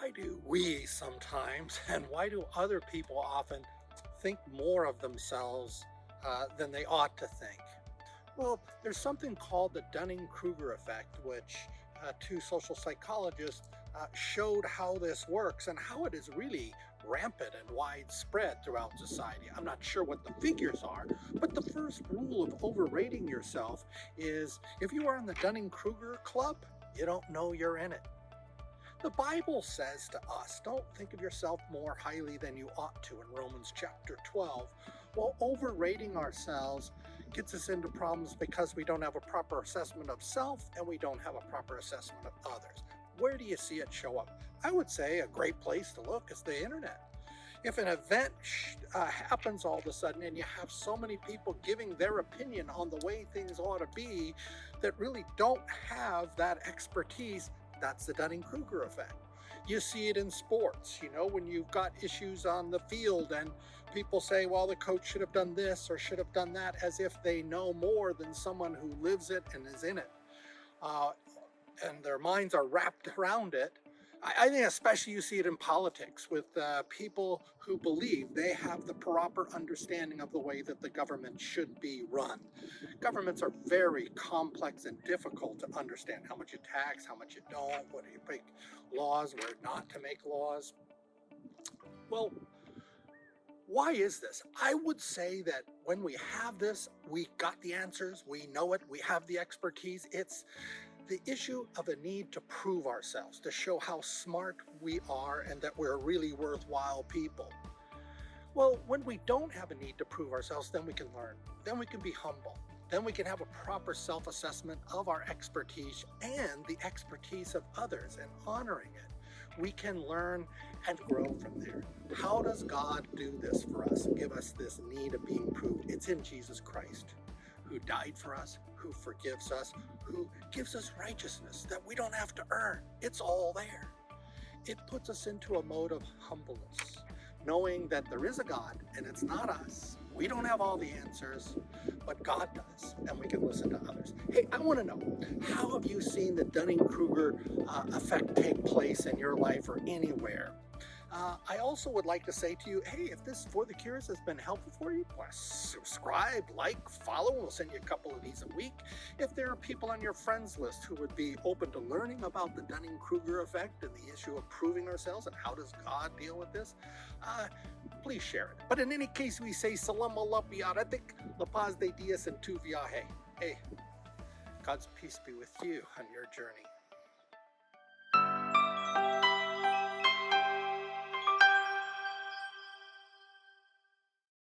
Why do we sometimes, and why do other people often think more of themselves than they ought to think? Well, there's something called the Dunning Kruger Effect, which two social psychologists showed how this works and how it is really rampant and widespread throughout society. I'm not sure what the figures are, but the first rule of overrating yourself is if you are in the Dunning Kruger Club, you don't know you're in it. The Bible says to us, don't think of yourself more highly than you ought to in Romans chapter 12. Well, overrating ourselves gets us into problems because we don't have a proper assessment of self and we don't have a proper assessment of others. Where do you see it show up? I would say a great place to look is the internet. If an event happens all of a sudden and you have so many people giving their opinion on the way things ought to be that really don't have that expertise, that's the Dunning-Kruger effect. You see it in sports, when you've got issues on the field and people say, well, the coach should have done this or should have done that, as if they know more than someone who lives it and is in it. Uh, and their minds are wrapped around it. I think especially you see it in politics with people who believe they have the proper understanding of the way that the government should be run. Governments are very complex and difficult to understand. How much you tax, how much you don't, whether you make laws, where not to make laws. Well, why is this? I would say that when we have this, we got the answers, we know it, we have the expertise. It's the issue of a need to prove ourselves, to show how smart we are and that we're really worthwhile people. Well, when we don't have a need to prove ourselves, then we can learn, then we can be humble, then we can have a proper self-assessment of our expertise and the expertise of others and honoring it. We can learn and grow from there. How does God do this for us, give us this need of being proved? It's in Jesus Christ, who died for us, who forgives us, who gives us righteousness that we don't have to earn. It's all there. It puts us into a mode of humbleness, knowing that there is a God and it's not us. We don't have all the answers, but God does, and we can listen to others. Hey, I want to know, how have you seen the Dunning-Kruger effect take place in your life or anywhere? I also would like to say to you, hey, if this For the Curious has been helpful for you, please subscribe, like, follow. We'll send you a couple of these a week. If there are people on your friends list who would be open to learning about the Dunning-Kruger effect and the issue of proving ourselves and how does God deal with this, please share it. But in any case, we say salam alaikum, la paz de Dios and tu viaje. Hey, God's peace be with you on your journey.